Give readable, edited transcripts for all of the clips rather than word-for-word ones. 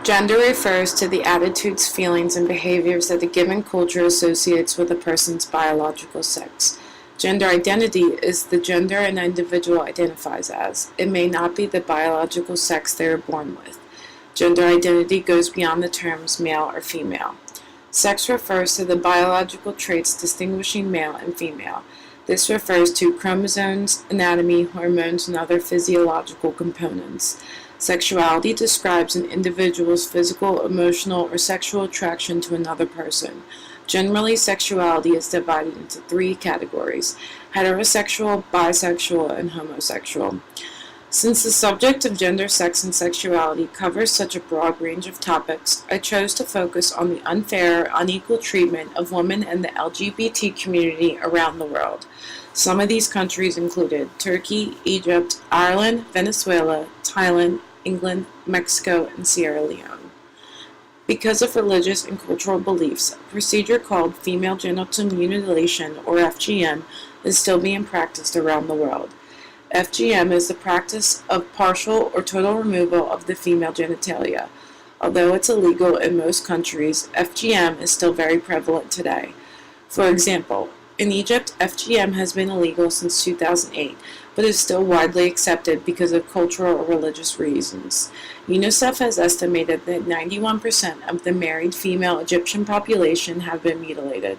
Gender refers to the attitudes, feelings, and behaviors that a given culture associates with a person's biological sex. Gender identity is the gender an individual identifies as. It may not be the biological sex they are born with. Gender identity goes beyond the terms male or female. Sex refers to the biological traits distinguishing male and female. This refers to chromosomes, anatomy, hormones, and other physiological components. Sexuality describes an individual's physical, emotional, or sexual attraction to another person. Generally, sexuality is divided into three categories: heterosexual, bisexual, and homosexual. Since the subject of gender, sex, and sexuality covers such a broad range of topics, I chose to focus on the unfair, unequal treatment of women and the LGBT community around the world. Some of these countries included Turkey, Egypt, Ireland, Venezuela, Thailand, England, Mexico, and Sierra Leone. Because of religious and cultural beliefs, a procedure called female genital mutilation, or FGM, is still being practiced around the world. FGM is the practice of partial or total removal of the female genitalia. Although it's illegal in most countries, FGM is still very prevalent today. For example, in Egypt, FGM has been illegal since 2008, but is still widely accepted because of cultural or religious reasons. UNICEF has estimated that 91% of the married female Egyptian population have been mutilated.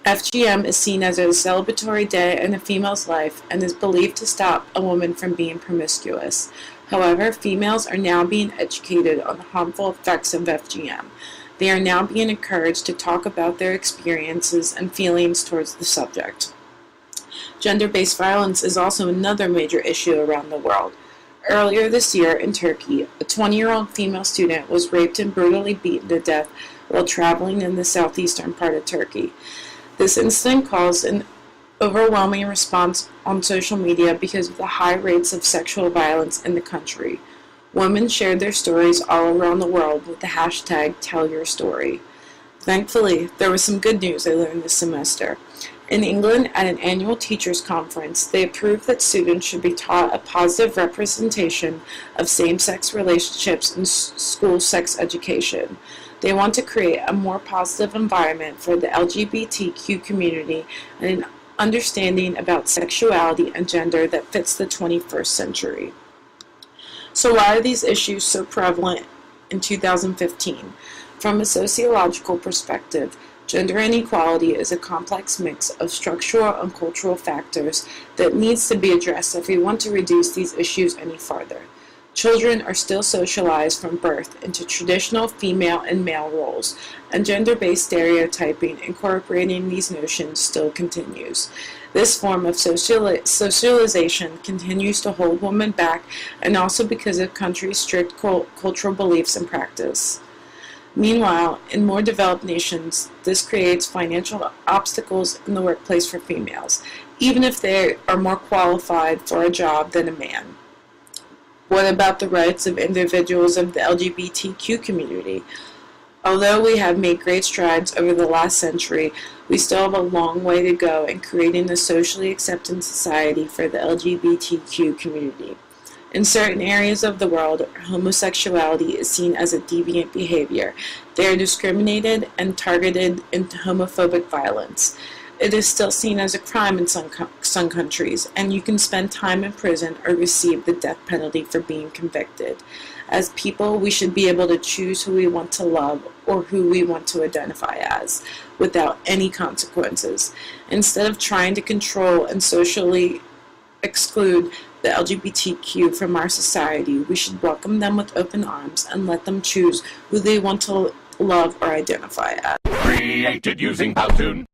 FGM is seen as a celebratory day in a female's life and is believed to stop a woman from being promiscuous. However, females are now being educated on the harmful effects of FGM. They are now being encouraged to talk about their experiences and feelings towards the subject. Gender-based violence is also another major issue around the world. Earlier this year in Turkey, a 20-year-old female student was raped and brutally beaten to death while traveling in the southeastern part of Turkey. This incident caused an overwhelming response on social media because of the high rates of sexual violence in the country. Women shared their stories all around the world with the hashtag #TellYourStory. Thankfully, there was some good news I learned this semester. In England, at an annual teachers' conference, they approved that students should be taught a positive representation of same-sex relationships in school sex education. They want to create a more positive environment for the LGBTQ community and an understanding about sexuality and gender that fits the 21st century. So why are these issues so prevalent in 2015? From a sociological perspective, gender inequality is a complex mix of structural and cultural factors that needs to be addressed if we want to reduce these issues any farther. Children are still socialized from birth into traditional female and male roles, and gender-based stereotyping incorporating these notions still continues. This form of socialization continues to hold women back, and also because of countries' strict cultural beliefs and practice. Meanwhile, in more developed nations, this creates financial obstacles in the workplace for females, even if they are more qualified for a job than a man. What about the rights of individuals of the LGBTQ community? Although we have made great strides over the last century, we still have a long way to go in creating a socially accepted society for the LGBTQ community. In certain areas of the world, homosexuality is seen as a deviant behavior. They are discriminated and targeted in homophobic violence. It is still seen as a crime in some countries, and you can spend time in prison or receive the death penalty for being convicted. As people, we should be able to choose who we want to love or who we want to identify as, without any consequences. Instead of trying to control and socially exclude the LGBTQ from our society, we should welcome them with open arms and let them choose who they want to love or identify as. Created using Powtoon.